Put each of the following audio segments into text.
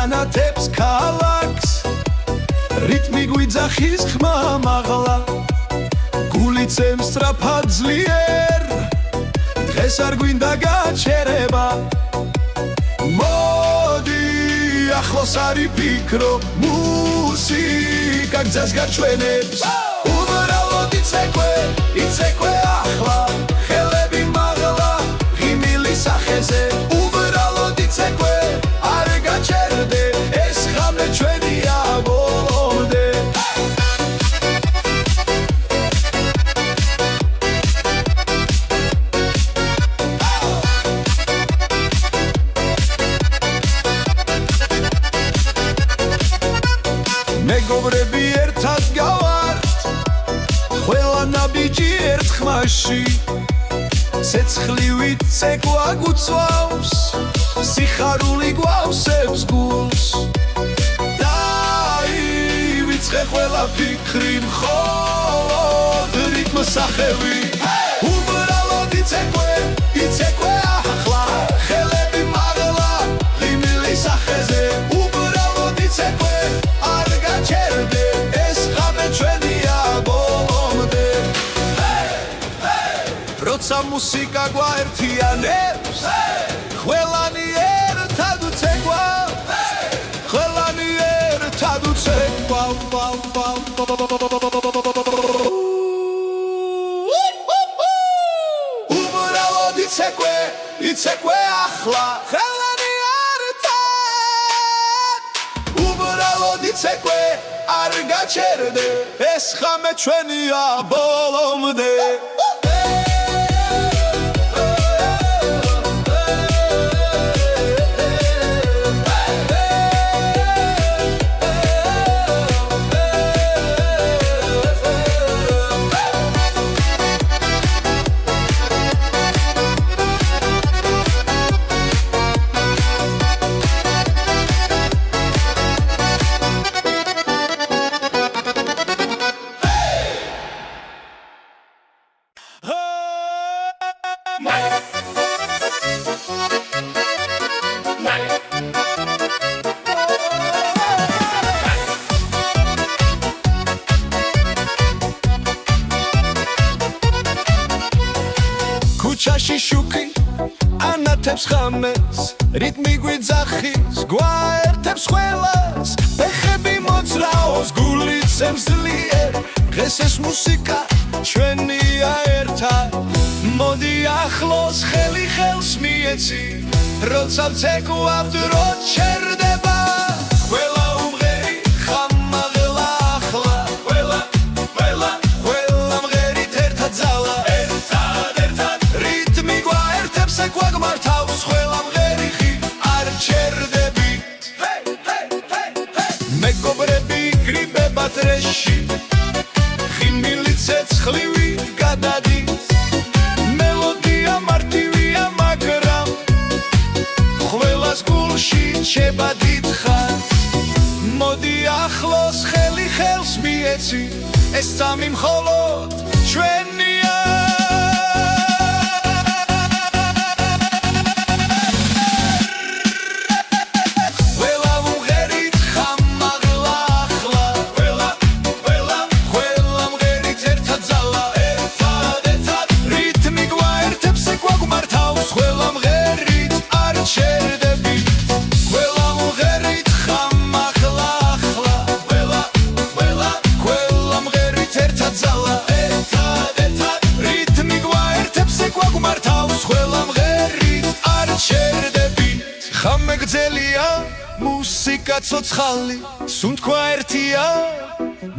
Anatებს ქალაქს რიტმი გვიძახის ხმა მაღლა გულიცემ სწრაფად ძლიერ დღეს არ გვინდა გაჩერება მოდი ახლოს არი ფიქრო მუსიკა გზას გაჩვენებს უბრალოდ იცეკვე ახლა ხელები მაღლა ღიმილი სახეზე უბრალოდ იცეკვე არ გაჩერდე ეს ხამე ჩვენია ბოლომდე მეგობრები ერთად გავართ ყველა ნაბიჯი ერთ ხმაში ცეცხლივით ცეკვა გუწვავს სიხარული გვავსებს გულს დაივიწყე ყველა ფიქრი მხოლოდ რიტმს სახევი უბრალოდ იცეკვე ახლა ხელები მაღლა ღიმილი სახეზე უბრალოდ იცეკვე არ გაჩერდე ეს ხამე ჩვენია ბოლომდე როცა მუსიკა გვაერთიანებს ყველანი ერთად უცეკვა ყველანი ერთად უცეკვა უბრალოდ იცეკვე ახლა ყველანი ერთად უბრალოდ იცეკვე არ გაჩერდე ეს ხამე ჩვენია ბოლომდე ქუჩაში შუქი ანათებს ხამეს რიტმი გვიძახის გვაერთებს ყველას ფეხები მოძრაობს გულიცემს ძლიერ დღეს ეს მუსიკა ჩვენია ერთად მოდი ახლოს ხელი ხელს მიეცი როცა ვცეკვავთ რო ჩერდება ყველა უმღერი ხამაღლა ახლა ყველა მღერით ერთად ძალა ცეკვა გმართავს ყველა მღერი ხი არ ჩერდებით მეგობრები გრიბება დრეში ღიმილი ცეცხლივით გადადის მელოდია მარტივია მაგრამ ყველას გულში რჩება დიდხანს მოდი ახლოს ხელი ხელს მიეცი ეს სამი მხოლოდ ჩვენია გრძელია მუსიკა ცოცხალი სუნთქვა ერთია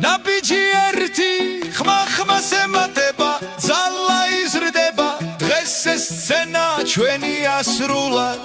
ნაბიჯი ერთი ხმა-ხმას ემატება ძალა იზრდება დღეს ეს სცენა ჩვენია სრულად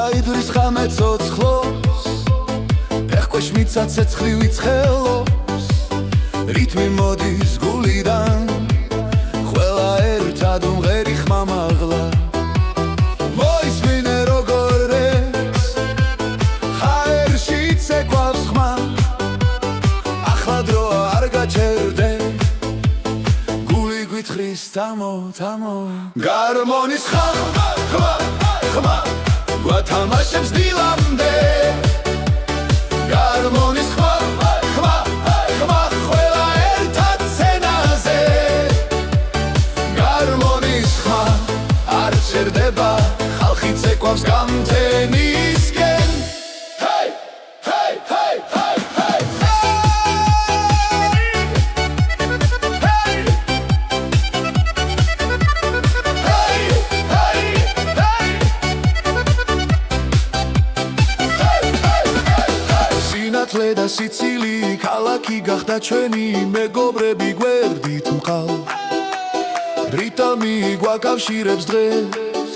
დაიდრის ხამე ცოცხლობს ფეხქვეშ მიწა ცეცხლივი ცხელობს რითმი მოდის გულიდან ყველა ერთად უმღერი ხმამაღლა მოისმინე როგორ რევს ჰაერში ცეკვავს ხმა ახლა დროა არ გაჩერდე გული გვითხრის თამო თამო გარმონის ხმა ხმა ხმა გვათამაშებს დილამდე გარმონის ხმა ხმა ხმა ყველა ერთად სცენაზე გარმონის ხმა არ ჩერდება ხალხი ცეკვავს გამთენისკენ ჰეი ჰეი ჰეი ჰეი სინათლე და სიცილი ქალაქი გახდა ჩვენი მეგობრები გვერდით მყავ რიტმი გვაკავშირებს დღეს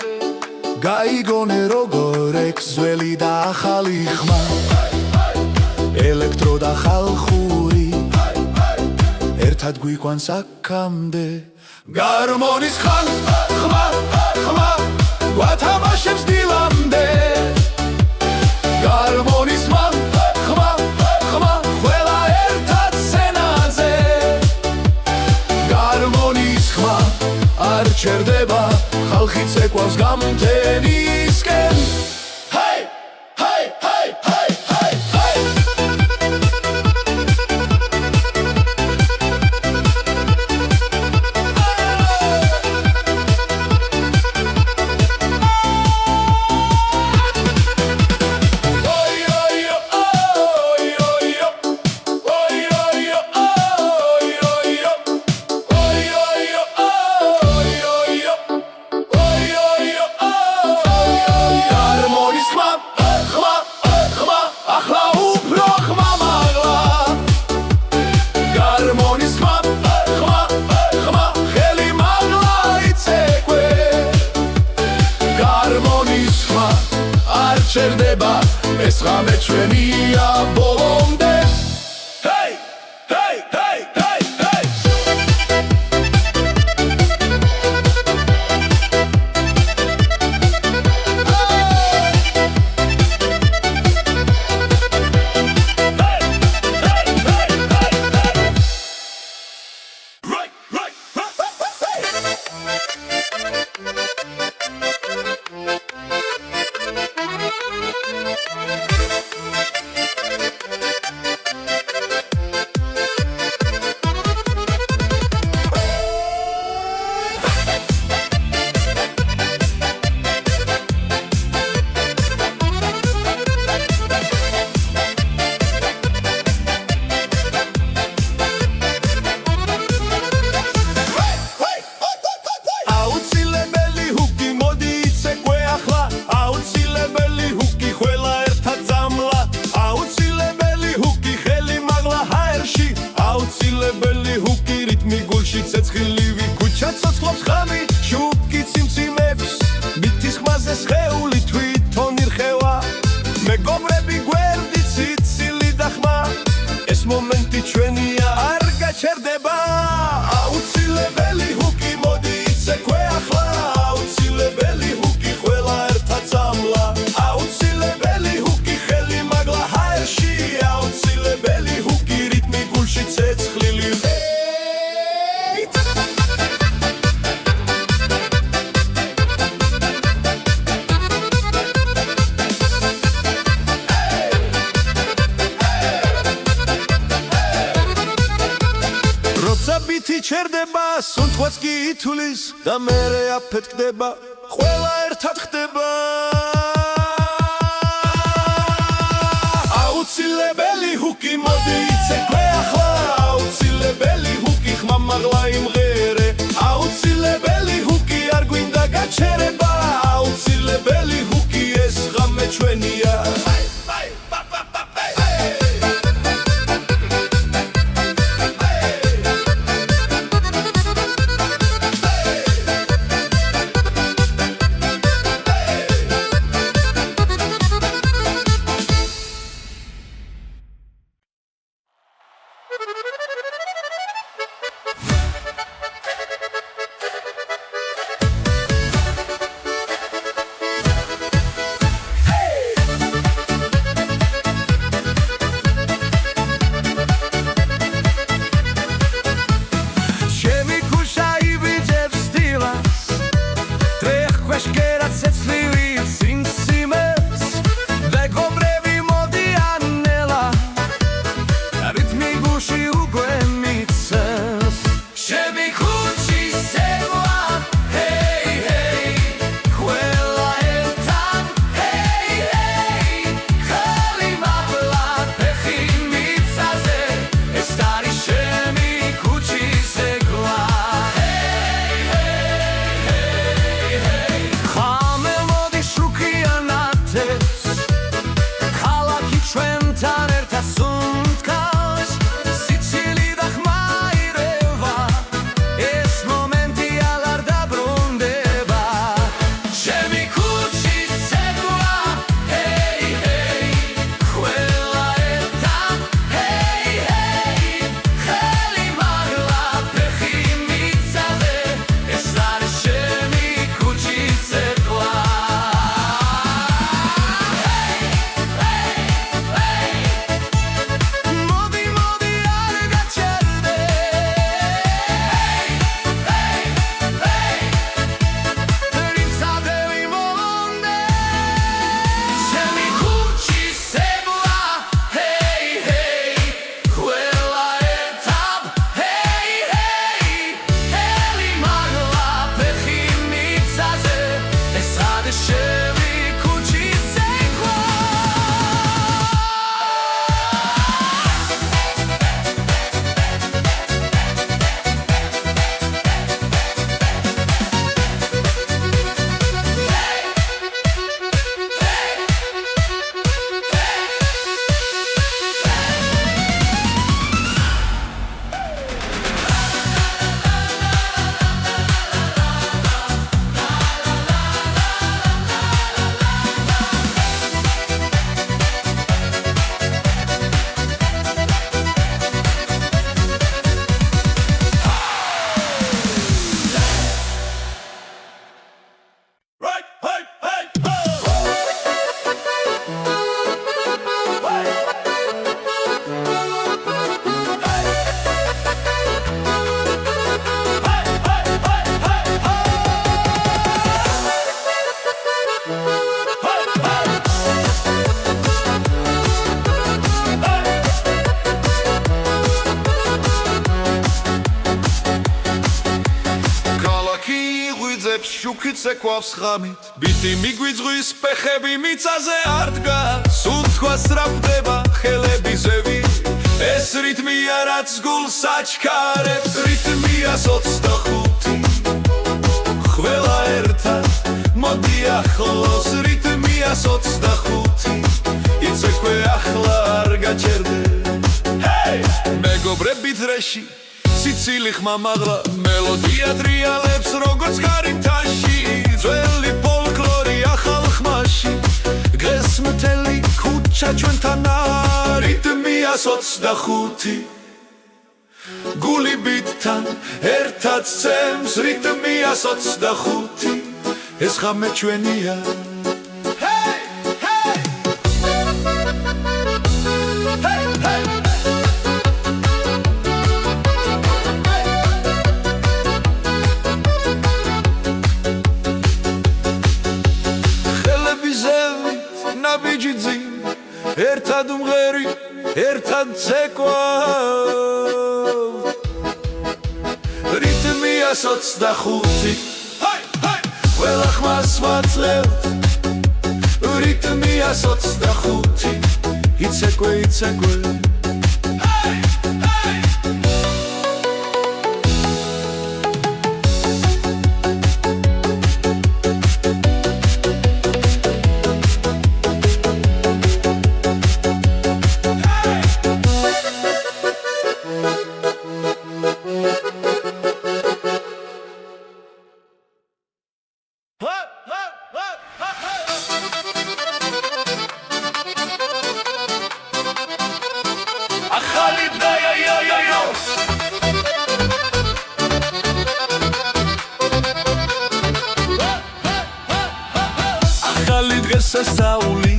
გაიგონე როგორ ექს ძველი და ახალი ხმა ელექტრო და ხალხური ერთად გვიყვანს აქამდე გარმონის ხმა ხმა ხმა გვათამაშებს დილამდე გარმონის ხმა ხმა ხმა ყველა ერთად სცენაზე გარმონის ხმა არ ჩერდება ხალხი ცეკვავს გამთენისკენ ჰეი ჰეი ჰეი ჰეი ჩერდება ეს ღამე ჩვენია ბოლომდე ჰეი ჰეი ჰეი ჰეი აუცილებელი ჰუკი რიტმი გულში ცეცხლივი ქუჩა ცოცხლობს ხამი შუბკი ციმციმებს მითის ხმაზე სხეული თვითონ ირხევა მეგობრები გვერდით სიცილი და ხმა ეს მომენტი ჩვენია არ გაჩერდება აუცილებელი ჰუკი მოდი იცეკვე ახლა აუცილებელი ჰუკი ყველა ერთად წამლა აუცილებელი ჰუკი ხელი მაგლა ჰაერში აუცილებელი ჰუკი რიტმი გულში ცეცხლილი ბითი ჩერდება სუნთქვაც კი ითulis და მერე აფეთქდება ყველა ერთად ხდება აუცილებელი ჰუკი მოდი იცეკვე ახლა აუცილებელი ჰუკი ხმამაღლა იმღერე აუცილებელი ჰუკი არ გვინდა გაჩერება აუცილებელი ჰუკი ეს ღამე ჩვენია შუქით ზეკვავს ხამით ბიტი მიგვიძღვის ფეხები მიწაზე არ დგას სულ თქვა სწრაფდება ხელები ზევი ეს რიტმია რაც გულს აჩქარებს რიტმია 25 ყველა ერთად მოდი ახლოს რიტმია 25 იცეკვე ახლა არ გაჩერდე მეგობრები დრეში სიცილი ხმამაღლა მელოდია ტრიალებს როგორც გარითაში ძველი ფოლკლორი ახალ ხმაში დღეს მთელი ქუჩა ჩვენთანა რიტმია 25 გული ბიტთან ერთად ცემს რიტმია 25 ეს ხამე ჩვენია ერთად მღერი, ერთად ცეკვა რიტმია 25 ყველა ხმას ვაძლევთ რიტმია 25 იცეკვე ახალი დღესასწაული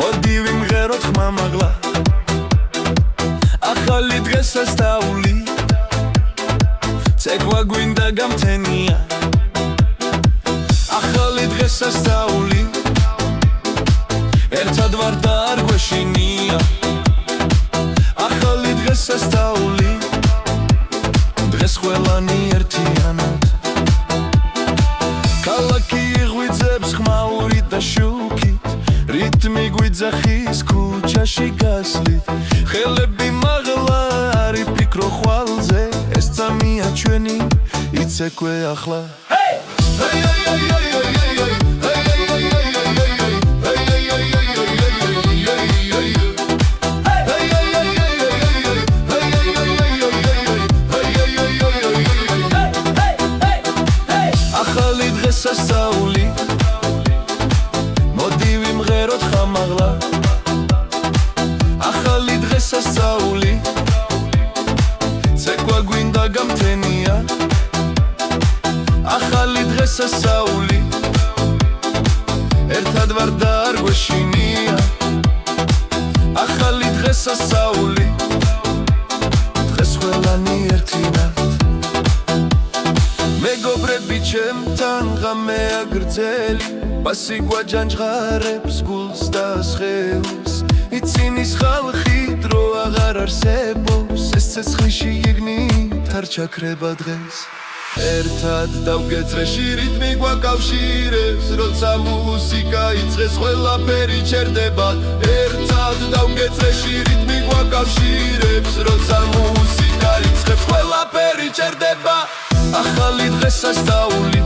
მოდი ვიმღეროთ ხმამაღლა ახალი დღესასწაული ცეკვა გვინდა გამთენია ახალი დღესასწაული ერთად ვარ და არ გვეშინია ახალი დღესასწაული დღეს ყველანი ერთიანად ქალაქი იღვიძებს ხმაურით და შუქით რიტმი გვიძახის ქუჩაში გასვლით ხელები მაღლა არ იფიქრო ხვალზე ეს წამია ჩვენი იცეკვე ახლა ახალი დღესასწაული მოდი ვიმღეროთ ხამაღლა ახალი დღესასწაული ცეკვა გვინდა გამთენია ახალი დღესასწაული ერთად ვარ და არ გვეშინია ახალი დღესასწაული დღეს ყველანი ერთინად მეგობრები ჩემთან ღამე აგრძელი ბასი გვაჯანჯღარებს გულს და სხეულს იცინის ხალხი დრო აღარ არსებობს ეს ცეცხლში იგნით არ ჩაქრება დღეს ერთად დავგეწრეში რიტმი გვაკავშირებს როცა მუსიკა იწყეს ყველაფერი ჩერდება ერთად დავგეწრეში რიტმი გვაკავშირებს როცა მუსიკა იწყებს ყველაფერი ჩერდება ახალი დღესასწაული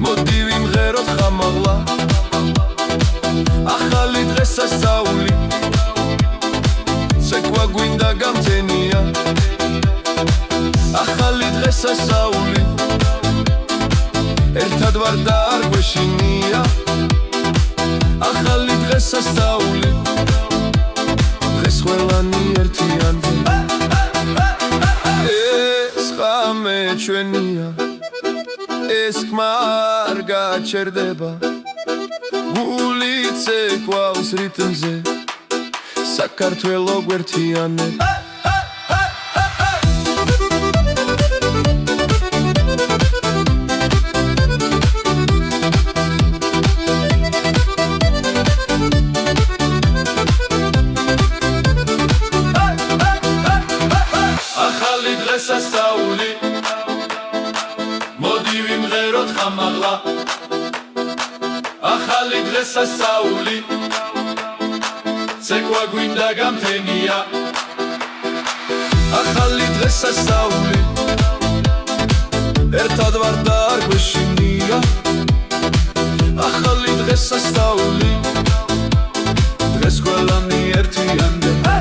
მოდი ვიმღეროთ ხამაღლა ახალი დღესასწაული ცეკვა გვინდა გამთენია ახალი დღესასწაული ერთად ვარ და არ გვეშინია ახალი დღესასწაული დღეს ყველანი ერთიანი ხამე ჩვენია ეს ხმა არ გაჩერდება გული ცეკვავს რიტმზე საქართველო გვერთიანებს ახალი დღესასწაული ცეკვა გვინდა გამთენია ახალი დღესასწაული ერთად ვარ და არ გვეშინია ახალი დღესასწაული დღეს ყველანი ერთიანდება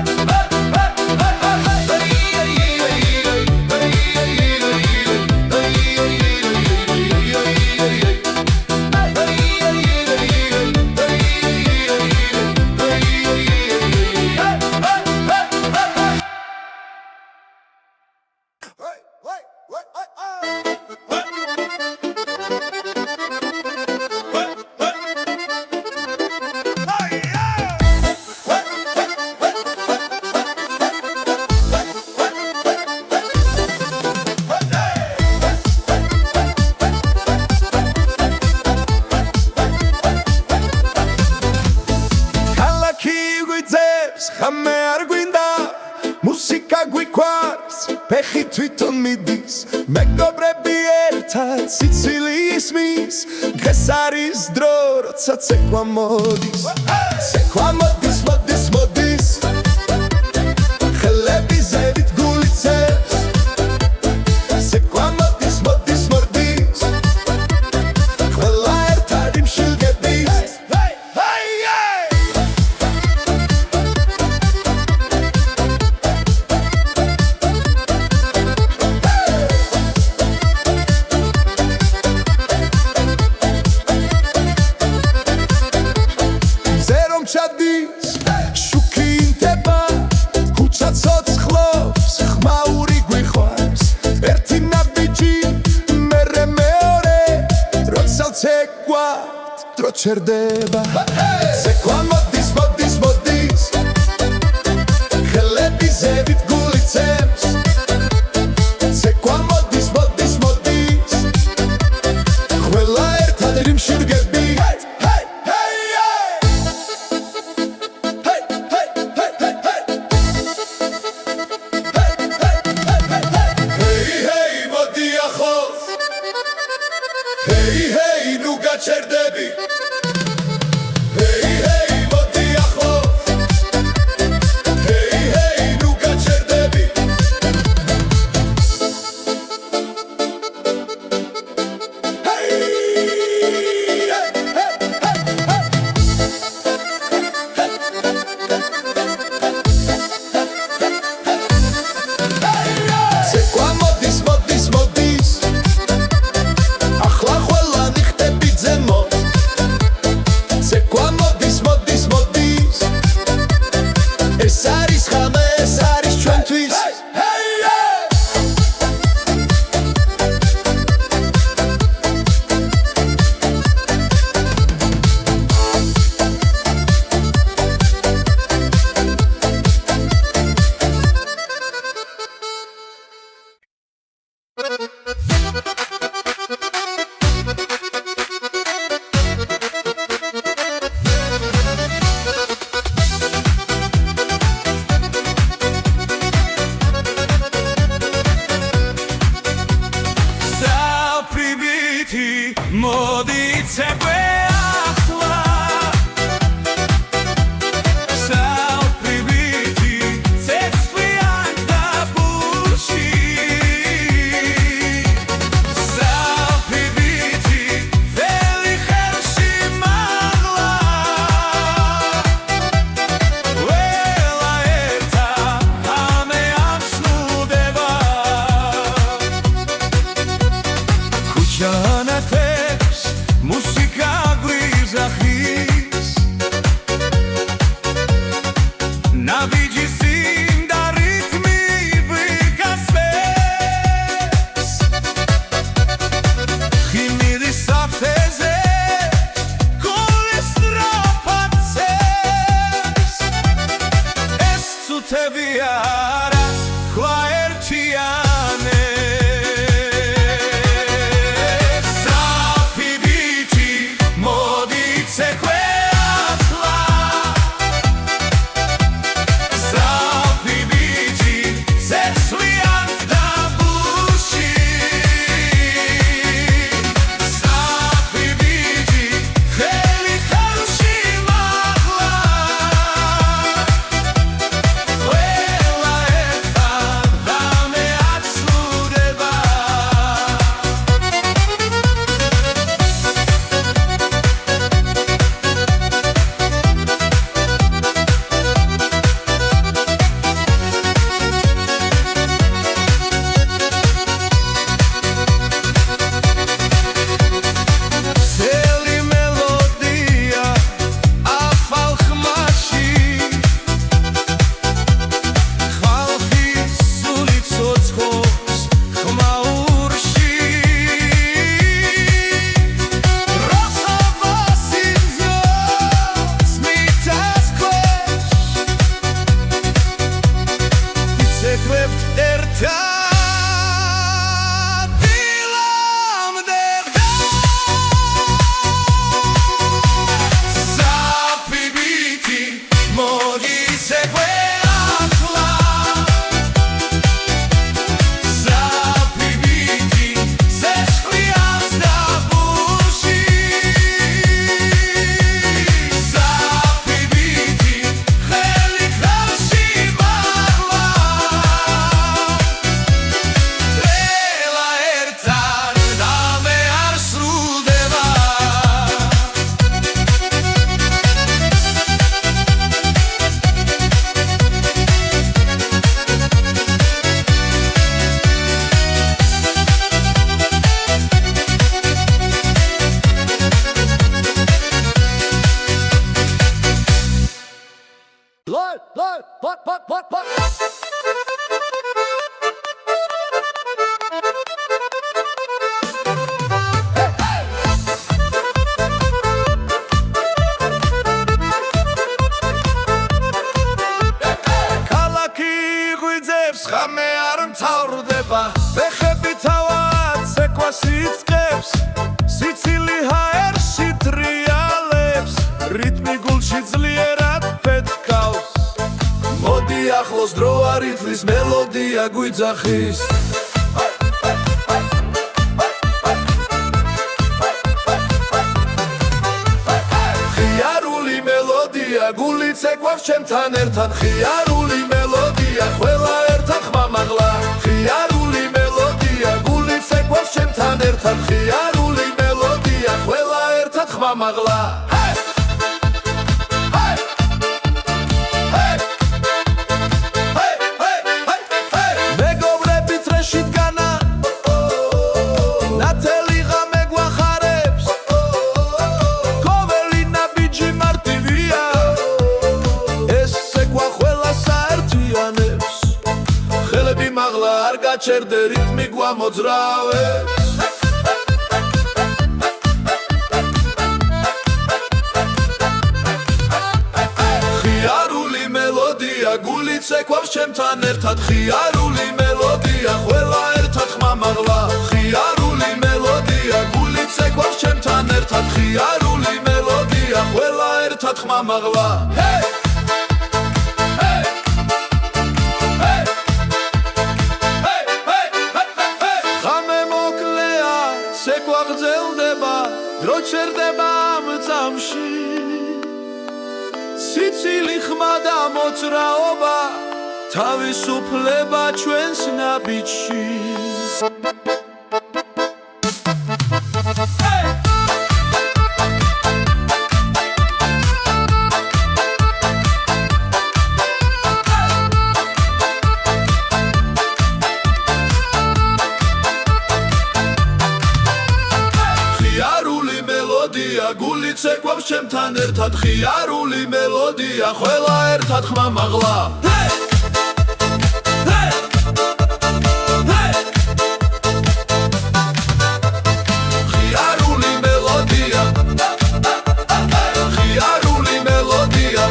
ხამე არ გვინდა მუსიკა გვიქვარს ფეხი თვითონ მიდის მეგობრები ერთად სიცილი ისმის დღეს არის დრო როცა ცეკვა მოდის ცეკვა მოდის მოდის მოდის ხელები ზევით გულიცებს ცეკვა მოდის მოდის მოდის ყველა ერთად იმშილდებით ჩადის შუქი ინთება ქუჩა ცოცხლობს ხმაური გვიხვარს ერთი ნაბიჯი მერე მეორე როცა ცეკვა დრო ჩერდება ცეკვა მოდის მოდის მოდის ხელები ზევით გულიცებს ცეკვა მოდის მოდის მოდის ყველა ერთად იმშირგები ნუ გაჩერდები მოდი ახლოს ნუ გაჩერდები ცეკვა მოდის მოდის მოდის ახლა ყველანი ხტები ზემოთ ცეკვა მოდის მოდის მოდის ეს არის ხამე ეს არის ჩვენთვის მოდი ცეკვე ახლა საუბრობითი ცეცხლიან დაბურში საუბრობითი ველი ხელში მაღლა ველა ერთა ამე ამსნუდება ქუჩანათე მუსიკა გვიზახის ნაბიჯი სინდა რითმი ვიგასპებს ხიმირი საფეზე გულის სტროფაცებს ეს ცუთები არას ხვა ერთიანე Heli ქალაქი ღვიძებს ხამე არ მთავრდება ფეხები თავად ცეკვას იწყებს სიცილი ჰაერში ტრიალებს რიტმი გულში ძლიერად ფეთქავს მოდი ახლოს დრო არითმის მელოდია გვიძახის ხიარული მელოდია გული ცეკვავს ჩემთან ერთად ხიარული მელოდია ყველა ერთად ხმამაღლა ხიარული მელოდია გული ცეკვავს ჩემთან ერთად ხიარული მელოდია ყველა ერთად ხმამაღლა მეგობრები წრეში დგანა ნათელი ღამე გვახარებს ყოველი ნაბიჯი მარტივია ეს ცეკვა ყველას აერთიანებს ხელები მაღლა არ გაჩერდე რიტმი გვამოძრავებს ხიარული მელოდია გული ცეკვავს ჩემთან ერთად ხიარული მელოდია ყველა ერთად ხმამაღლა ხიარული მელოდია გული ცეკვავს ჩემთან ერთად ხიარული მელოდია ყველა ერთად ხმამაღლა ღამე მოკლეა ცეკვა გრძელდება დრო ჩერდება ამ წამში სიცილი ხმა და მოძრაობა თავისუფლება ჩვენს ნაბიჯში ხიარული მელოდია გული ცეკვავს ჩემთან ერთად ხიარული მელოდია ყველა ერთად ხმამაღლა ხიარული მელოდია ხიარული მელოდია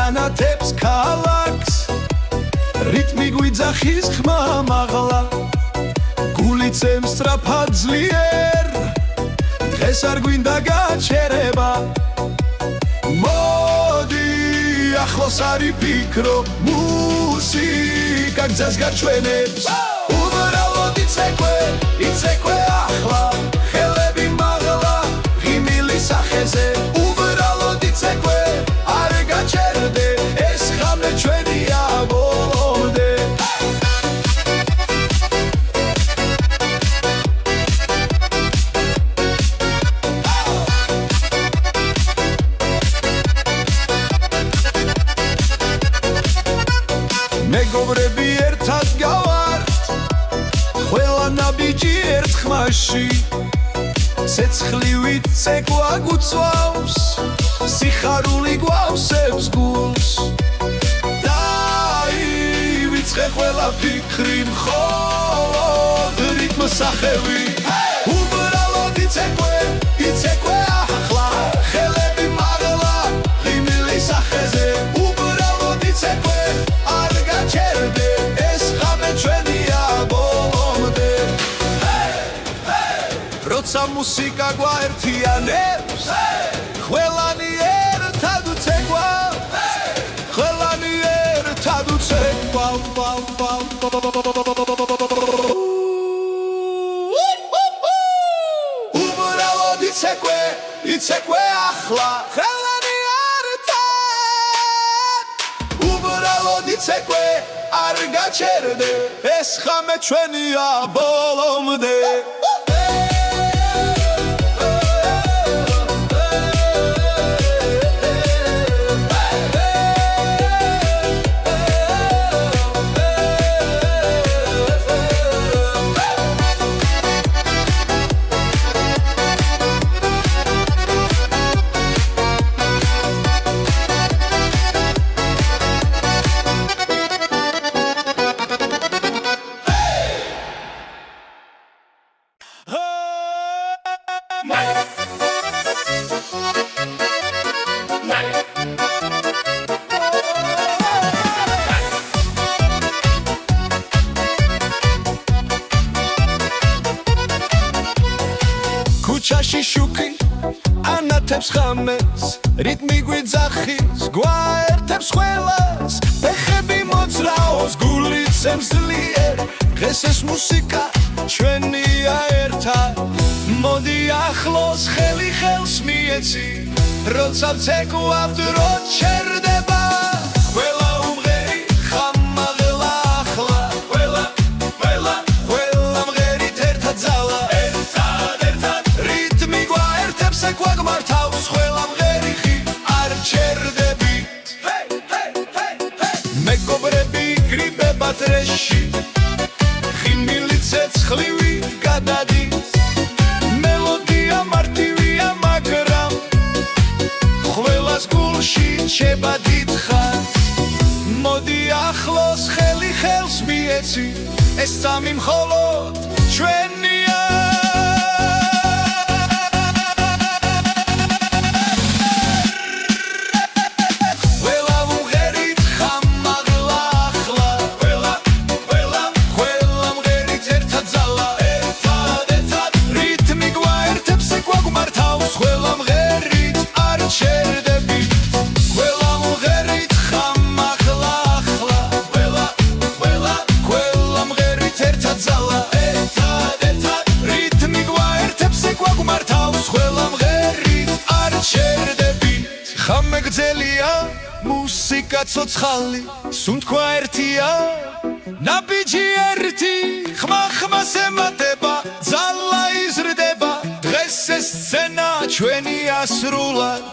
ანათებს ქალაქს რიტმი გვიძახის ხმა მაღლა გული წემს სწრაფად ძლიერ დღეს არ გვინდა გაჩერება მოდი ახლოს არ იფიქრო მუსიკა გზას გაჩვენებს უბრალოდ იცეკვე ახლა ხელები მაღლა ღიმილი სახეზე უბრალოდ იცეკვე არ გაჩერდე ეს ღამე ჩვენია ბოლომდე მეგობრები ერთად გავართ ყველა ნაბიჯი ერთ ხმაში ცეცხლივით ცეკვა გუწვავს სიხარული გვავსებს გულს დაივიწყე ყველა ფიქრი მხოლოდ რიტმს სახევი უბრალოდ იცეკვე ახლა ხელები მაღლა ღიმილი სახეზე უბრალოდ იცეკვე არ გაჩერდე ეს ღამე ჩვენია ბოლომდე როცა მუსიკა გვაერთიანებს ყველანი ერთად უცეკვავს ყველანი ერთად უცეკვავს უბრალოდ იცეკვე ახლა ხელანი ერთად უბრალოდ იცეკვე არ გაჩერდე ეს ხამე ჩვენია ბოლომდე ქუჩაში შუქი ანათებს ხამეს რიტმი გვიძახის გვაერთებს ყველას ფეხები მოძრაობს გულიცემს ძლიერ დღეს ეს მუსიკა ჩვენია ერთად მოდი ახლოს ხელი ხელს მიეცი როცა ვცეკვავთ რო ჩერდება ყველა უმღერი ხამაღლა ახლა ყველა მღერით ერთად ძალა გვაგმართავს ყველა მღერიხი არ ჩერდებით მეგობრები გრიბებათ რეში ხიმილი ცეცხლივი გადადის მელოდია მარტივია მაგრამ ყველას გულში ჩება დიდხანს მოდი ახლოს ხელი ხელს მიეცი ეს სამი მხოლოდ ჩვენია ხამე გძელია მუსიკა ცოცხალი სუნთქვა ერთია ნაბიჯი ერთი ხმას ემატება ძალა იზრდება დღეს ეს სცენა ჩვენია სრულად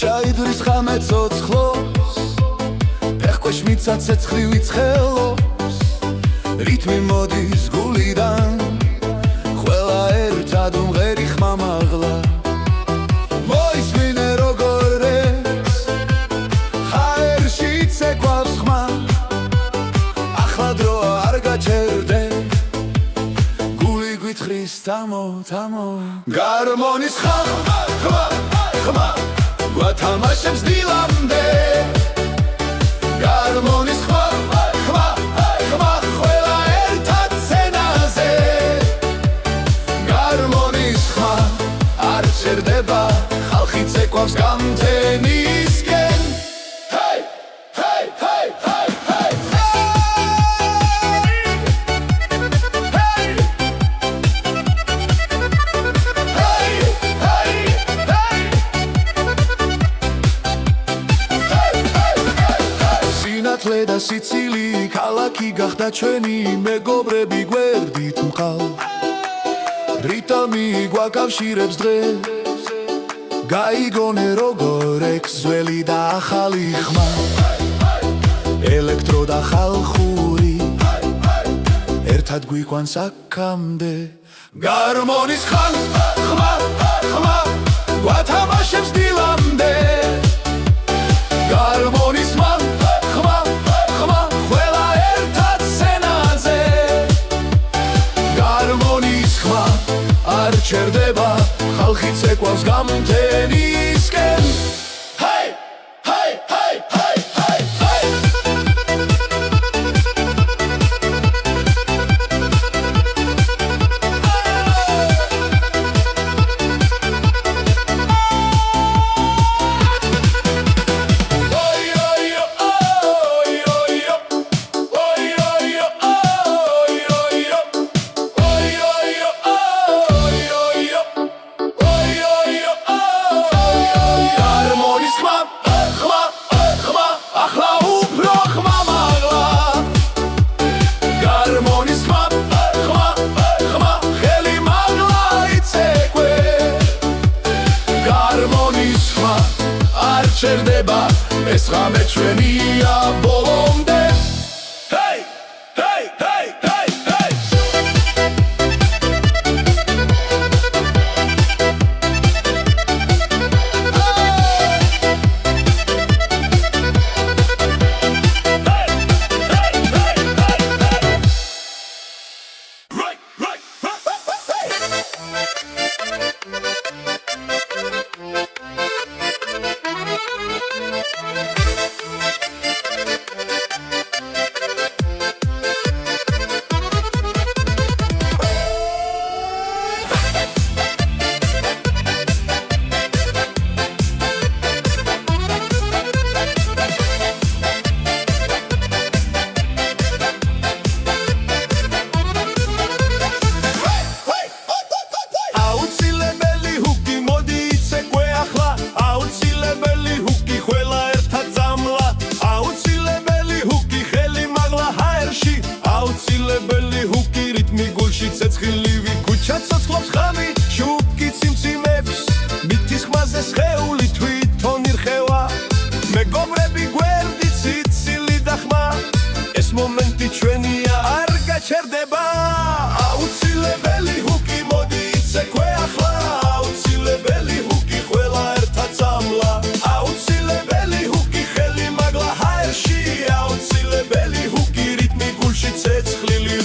ჩაიდრის ხამე ცოცხლობს ფეხქვეშ მიცა ცეცხლივი ცხელობს რიტმი მოდის გულიდან ყველა ერთად უმღერი ხმამაღლა მოისმინე როგორ ეს ჰაერში ცეკვავს ხმა ახლა დროა არ გაჩერდე გული გვითხრის თამო გარმონის ხმა გვათამაშებს დილამდე გარმონის ხმა ყველა ერთად სცენაზე და ჩვენი მეგობრები გვერდით მყავ რიტა მიგვაკავშირებს დღე გაიგონე როგორ ექს ძველი და ახალი ხმა ელექტრო და ხალხური ერთად გვიყვანს აქამდე გარმონის ხმა გვათამაშებს დილამდე გარმონის ხმა ყველა ერთად სცენაზე გარმონის ხმა არ ჩერდება ხალხი ცეკვავს გამთენისკენ ჩერდება ეს ხამე ჩვენია ბოლომდე აუცილებელი ჰუკი რიტმი გულში ცეცხლივი ქუჩა ცოცხლობს ხამი შუბკი ციმციმებს მითის ხმაზე სხეული თვითონ ირხევა მეგობრები გვერდით სიცილი და ხმა ეს მომენტი ჩვენია არ გაჩერდება აუცილებელი ჰუკი მოდი იცეკვე ახლა აუცილებელი ჰუკი ყველა ერთად წამლა აუცილებელი ჰუკი ხელი მაგლა ჰაერში აუცილებელი ჰუკი რიტმი გულში ცეცხლილი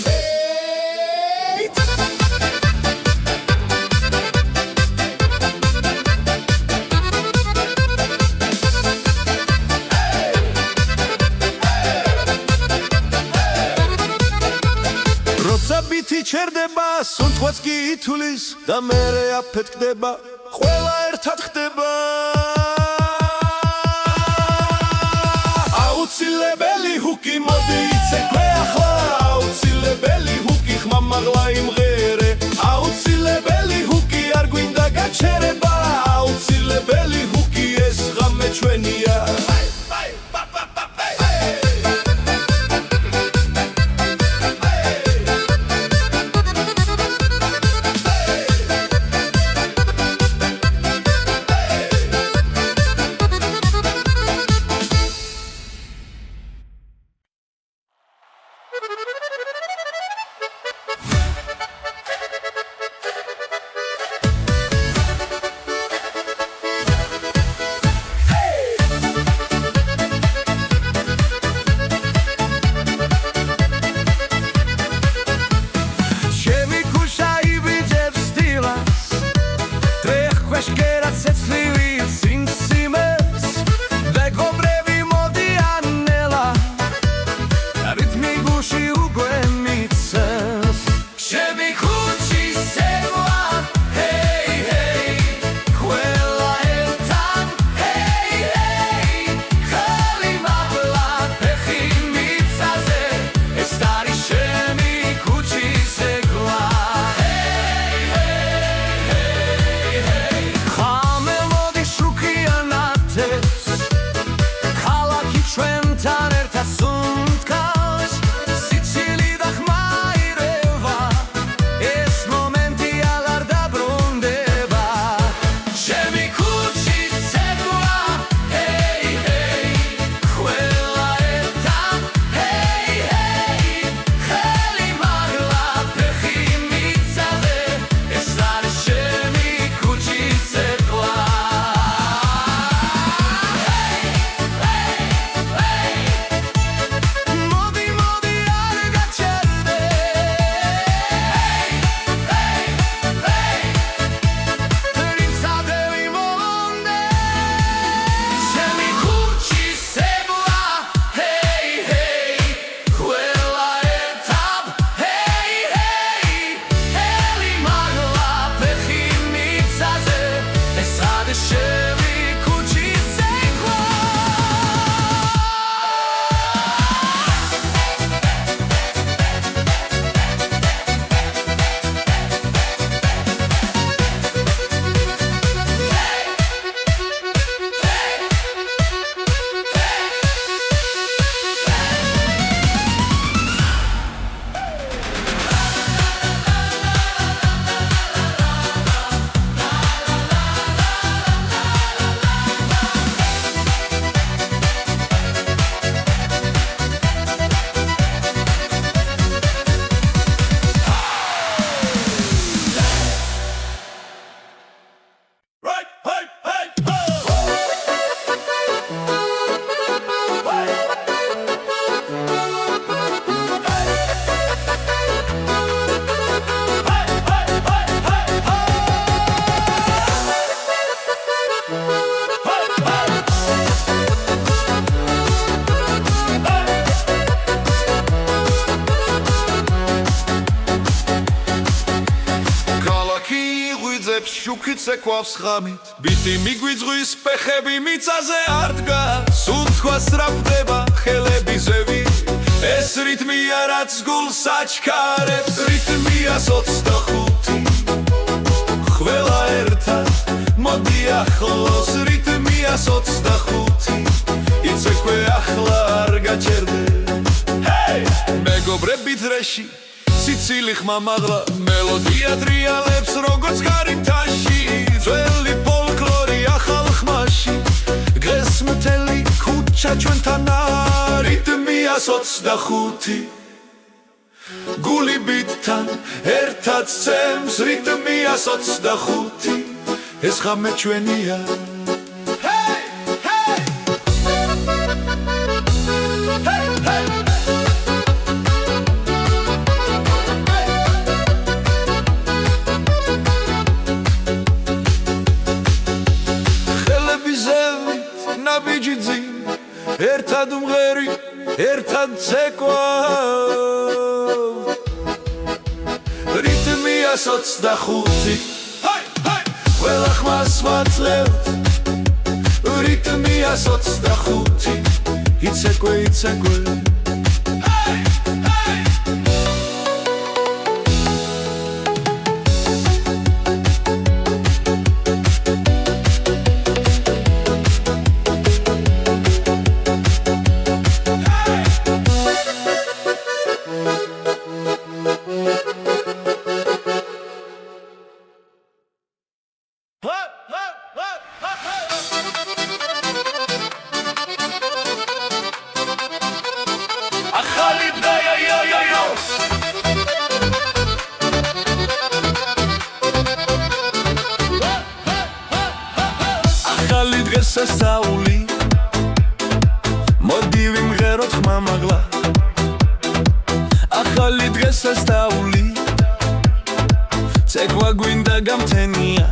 როცა ბითი ჩერდება სუნთქვაც კი ითulis და მერე აფეთქდება ყველა ერთად ხდება აუცილებელი ჰუკი მოდი იცეკვე ახლა აუცილებელი ჰუკი ხმა მაღლა იმღერე აუცილებელი ჰუკი არ გვინდა გაჩერება აუცილებელი ჰუკი ეს ღამე ჩვენია იღვიძებს შუქით ცეკვავს ღამით ბიტი მიგვიძღვის ფეხები მიწაზე არ დგას უთქვა სწრაფდება ხელები ზევი ეს რითმია რაც გულს აჩქარებს რითმია 25 ყველა ერთად მოდი ახლოს რითმია 25 იცეკვე ახლა არ გაჩერდე მეგობრები დრეში სიცილი ხმამაღლა მელოდია ტრიალებს როგორც გარითაში ძველი ფოლკლორი ახალ ხმაში დღეს მთელი ქუჩა ჩვენთან რიტმია 25 გული ბიტთან ერთად ცემს რიტმია 25 ეს ხამე ჩვენია ერთად მღერი, ერთად ცეკვა რიტმია 25 ყველა ხმას ვაძლევთ რიტმია 25 იცეკვე ახალი დღესასწაული მოდი ვიმღეროთ ხმამაღლა ახალი დღესასწაული ცეკვა გვინდა გამთენია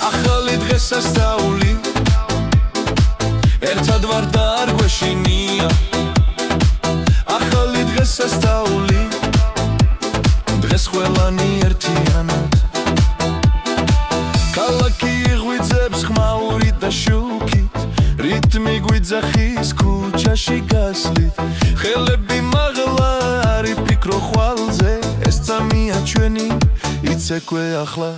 ახალი დღესასწაული ერთად ვარ და არ გვეშინია ახალი დღესასწაული დღეს ყველანი ერთიანად ქალაქი იღვიძებს ხმაურით და შუქით რიტმი გვიძახის ქუჩაში გასვლით ხელები მაღლა არ იფიქრო ხვალზე ეს წამია ჩვენი იცეკვე ახლა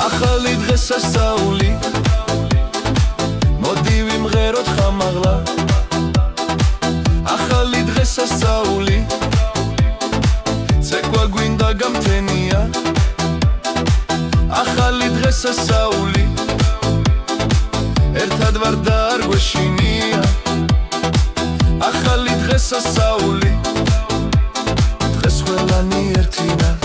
ახალი დღესასწაული მოდი ვიმღეროთ ხამაღლა ახალი დღესასწაული ცეკვა გვინდა გამთენია ახალი დღესასწაული ერთად ვარ და არ გვეშინია ახალი დღესასწაული დღეს ყველანი ერთინად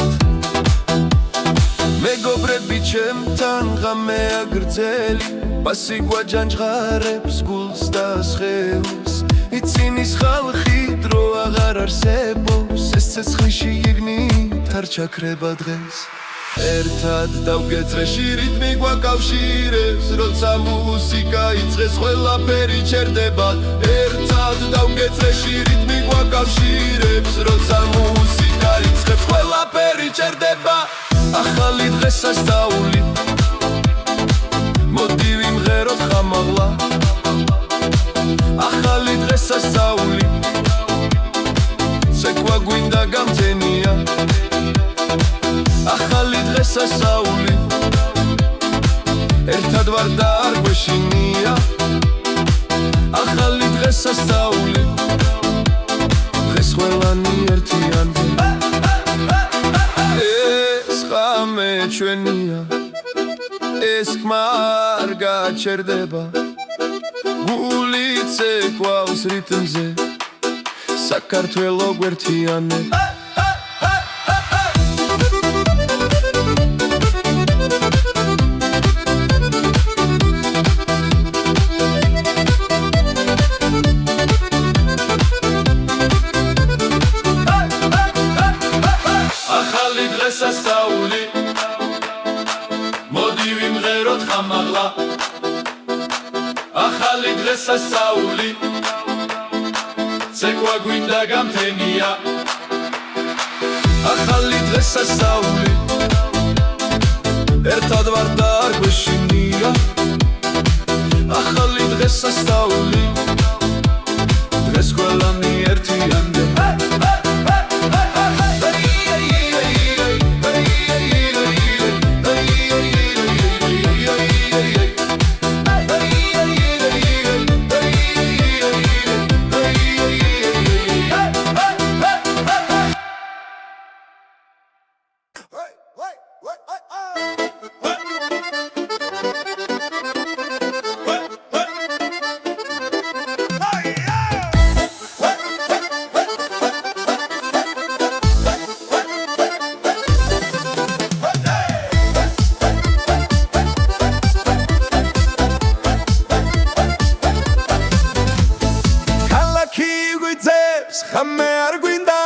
მეგობრები ჩემთან ღამეა გრძელი პასიგვა ჯანჯღარებს გულს და სხეულს იცინის ხალხი დრო აღარ არსებობს ეს ცეცხლში იგნით არ ჩაქრება დღეს ერთად დავგეწრეში რიტმი გვაკავშირებს როცა მუსიკა იწყეს ყველაფერი ჩერდება ერთად დავგეწრეში რიტმი გვაკავშირებს როცა მუსიკა იწყებს ყველაფერი ჩერდება ახალი დღესასწაული მოდი ვიმღეროთ ხამაღლა ახალი დღესასწაული ცეკვა გვინდა გამთენია ახალი დღესასწაული ერთად ვარ და არ გვეშინია ახალი დღესასწაული დღეს ყველანი ერთიანი ხამე ჩვენია ეს ხმა არ გაჩერდება გული ცეკვავს რიტმზე საქართველო გვერთიანებს ვეროთ ხამაღლა ახალი დღესასწაული ცეკვა გვინდა გამთენია ახალი დღესასწაული ერთად ვარ და არ გვეშინია ახალი დღესასწაული დღეს ყველანი ერთიანდება ხამე არ გვინდა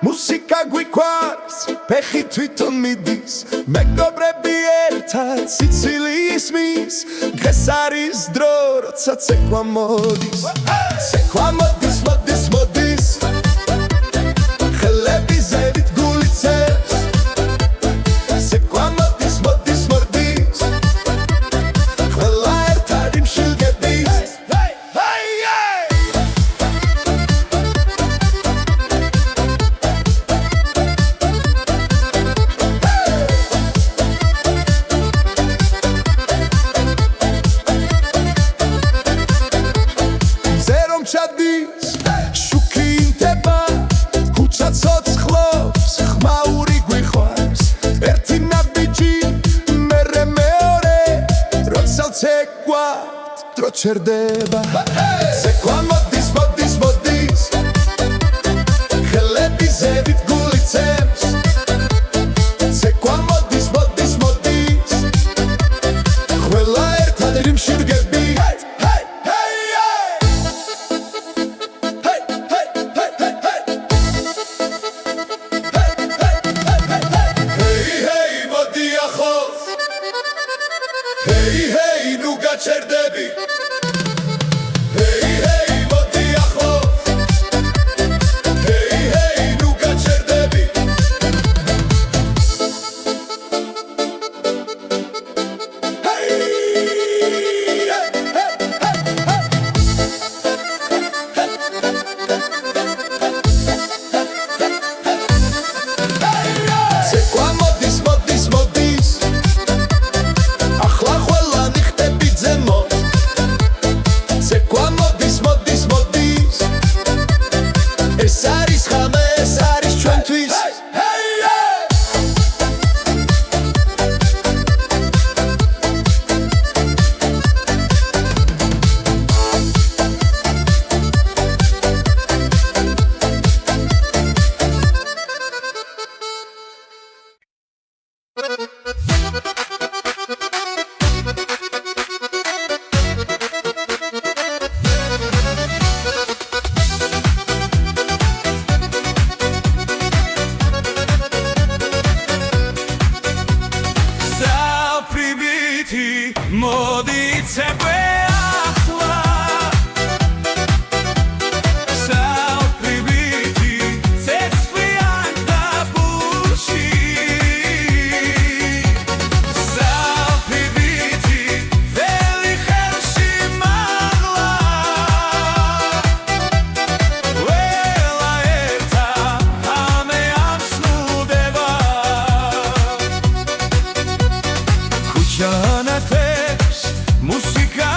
მუსიკა გვიქვარს ფეხი თვითონ მიდის მეგობრები ერთად სიცილი ისმის დღეს არის დრო როცა ცეკვა მოდის ცეკვა მოდის მოდის მოდის ხელები ზევით გულიცებს ცეკვა მოდის მოდის მოდის ყველა ერთად იმშილგების ჩადის შუქი ინთება ქუჩა ცოცხლობს ხმაური გვიხვარს ერთი ნაბიჯი მერე მეორე როცა ცეკვა დრო ჩერდება ცეკვა მოდის მოდის მოდის ხელები ზევით გულიცებს ცეკვა მოდის მოდის მოდის ყველა ერთად იმშირგები Hey hey nu gaçerdები Hey hey მოდი ახლოს Hey hey nu gaçerdები ცეკვა მოდის მოდის მოდის ახლა ყველანი ხტები ძემო ცეკვა მოდის მოდის მოდის ეს არის ხამე ეს არის ჩვენთვის მოდი ცეკვე ახლა საუბრობითი ცეცხლიან დაბურში საუბრობითი ველი ხელში მაღლა ველა ერთა ამე ამსნუდება ქუჩა ნათებს მუსიკა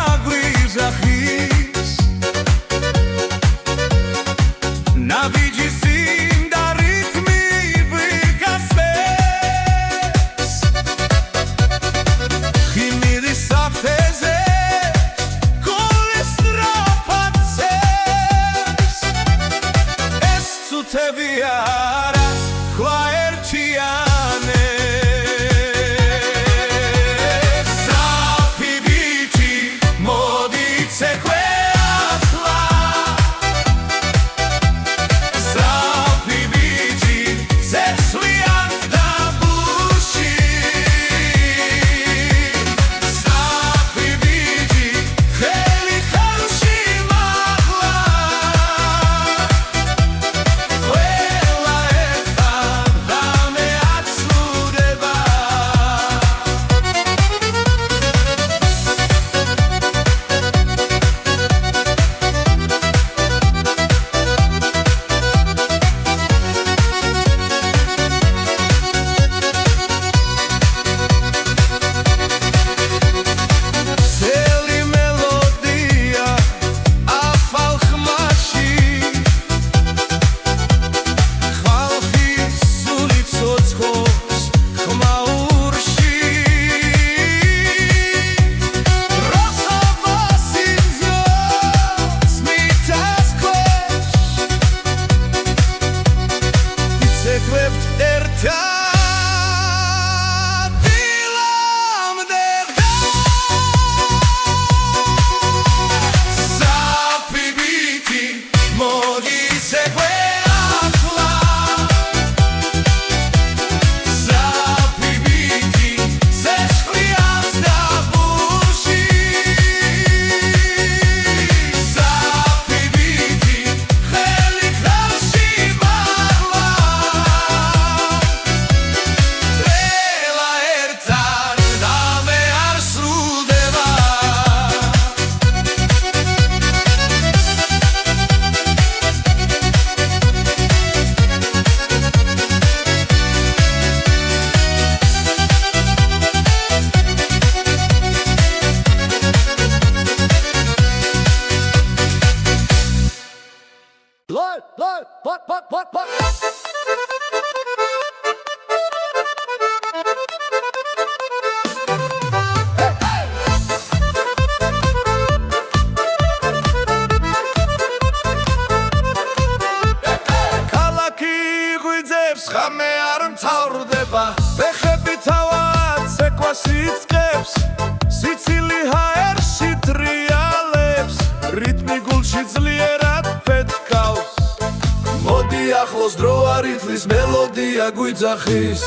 მელოდია გვიძახის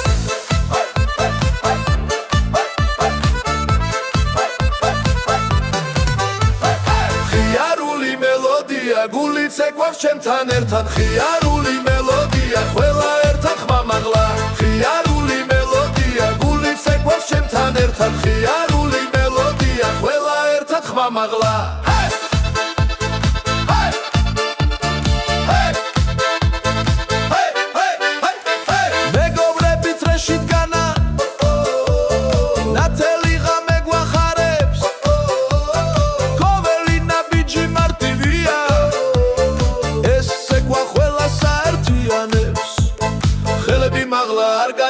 ხიარული მელოდია გულიც ეკვავს ჩემთან ერთად ხიარული მელოდია ყველა ერთად ხმამაღლა ხიარული მელოდია გულიც ეკვავს ჩემთან ერთად ხიარული მელოდია ყველა ერთად ხმამაღლა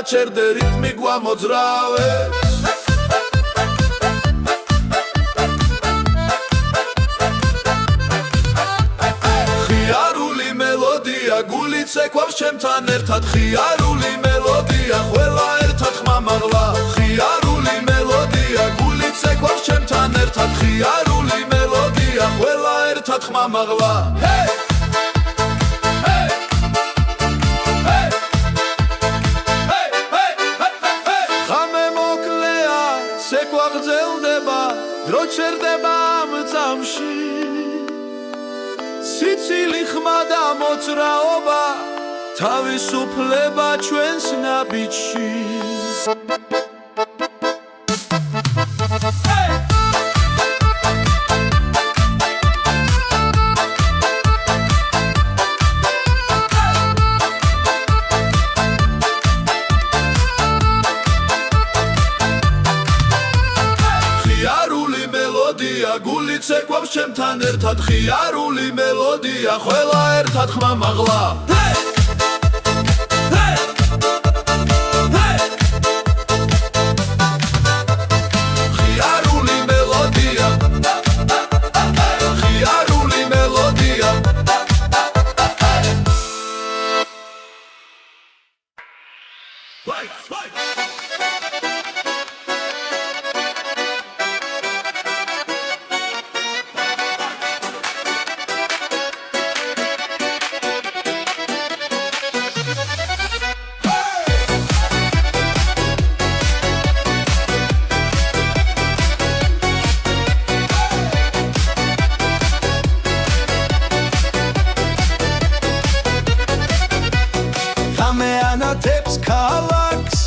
გაჩერდე რიტმი გვამოძრავებს ხიარული მელოდია გულიც ეკვავს ჩემთან ერთად ხიარული მელოდია ყველა ერთად ხმამაღლა ხიარული მელოდია გულიც ეკვავს ჩემთან ერთად ხიარული მელოდია ყველა ერთად ხმამაღლა დრო ჩერდება ამ წამში სიცილი ხმა და მოძრაობა თავისუფლება ჩვენს ნაბიჯში გულიც ეკვავს ჩემთან ერთად ხიარული მელოდია ყველა ერთად ხმამაღლა ხიარული მელოდია ხიარული მელოდია ანათებს ქალაქს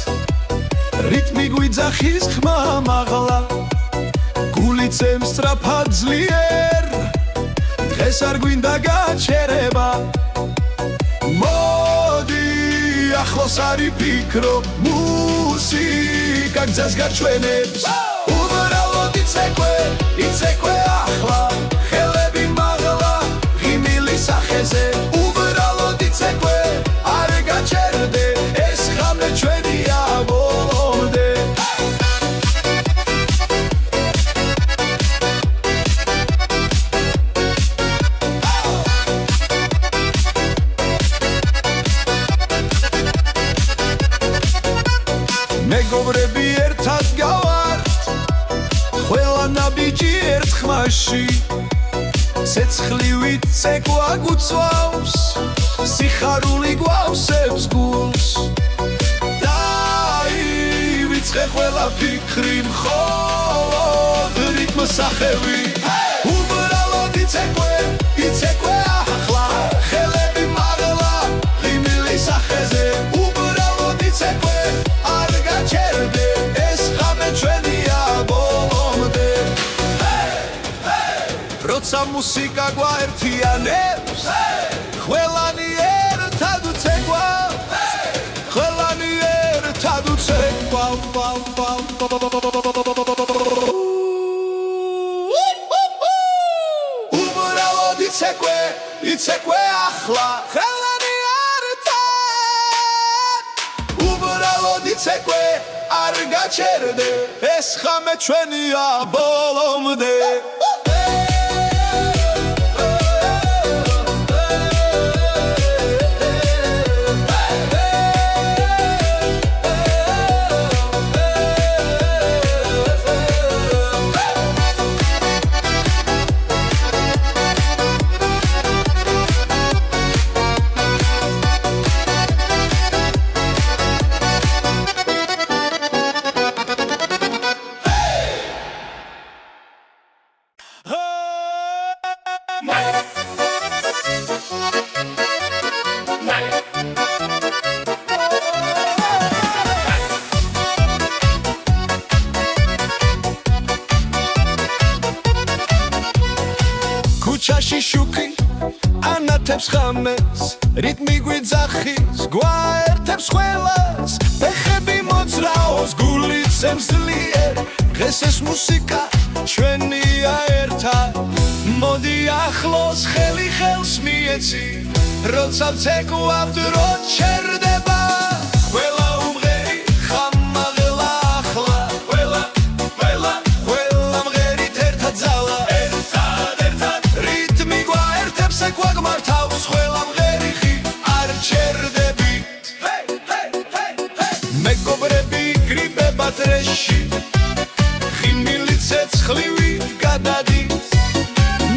რიტმი გვიძახის ხმამაღლა გულიც ემსწრაფად ძლიერ დღეს არ გვინდა გაჩერება მოდი ახლოს არი ფიქრო მუსიკა გზას გაჩვენებს უბრალოდ იცეკვე ახლა ხელები მაღლა ღიმილი სახეზე უბრალოდ იცეკვე არ გაჩერდე ეს ხამე ჩვენია ბოლომდე მეგობრები ერთად გავართ ყველა ნაბიჯი ერთ ხმაში ცეცხლივით ცეკვა გუწვავს სიხარული გვავსებს გულს დაივიწყე ყველა ფიქრი მხოლოდ რიტმს სახევი უბრალოდ იცეკვე ახლა ხელები მაღლა ღიმილი სახეზე უბრალოდ იცეკვე არ გაჩერდე ეს ხამე ჩვენია ბოლომდე როცა მუსიკა გვაერთიანებს ყველანი ერთად უცეკვავს ყველანი ერთად უცეკვავს უბრალოდ იცეკვე ახლა ყველანი ერთად უბრალოდ იცეკვე არ გაჩერდე ეს ხამე ჩვენია ბოლომდე გულში შუქი ანათებს ხამეს რიტმი გვიძახის გვაერთებს ყველას ფეხები მოძრაობს გულით შემძლიერ დღეს ეს მუსიკა ჩვენია ერთად მოდი ახლოს ხელი ხელს მიეცი როცა ვცეკვავთ რო ჩერდება ყველა უმღერი ხამაღლა ახლა ყველა მღერით ერთად ძალა ერთად რიტმი გვაერთებს ეკვაგმართავს ყველა მღერი ხი არ ჩერდებით მეგობრები გრიბება დრეში ხიმილი ცეცხლივით გადადის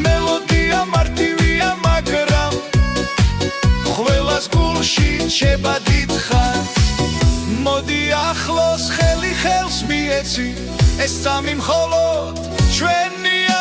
მელოდია მარტივია მაგრამ ყველას გულში ჩება დიდხანს მოდი ახლოს ხელი ხელს მიეცი ეს სამი მხოლოდ ჩვენია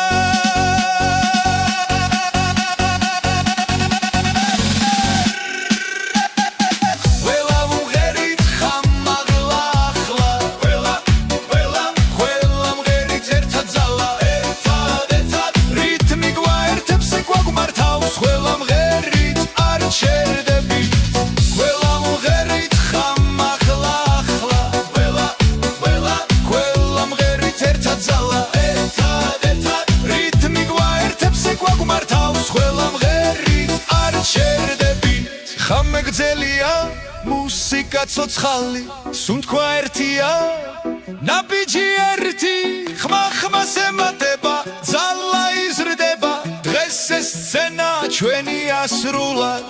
ხამეგძელია მუსიკა ცოცხალი სუნთქვა ერთია ნაბიჯი ერთი ხმახმას ემატება ძალა იზრდება დღეს ეს სცენა ჩვენია სრულად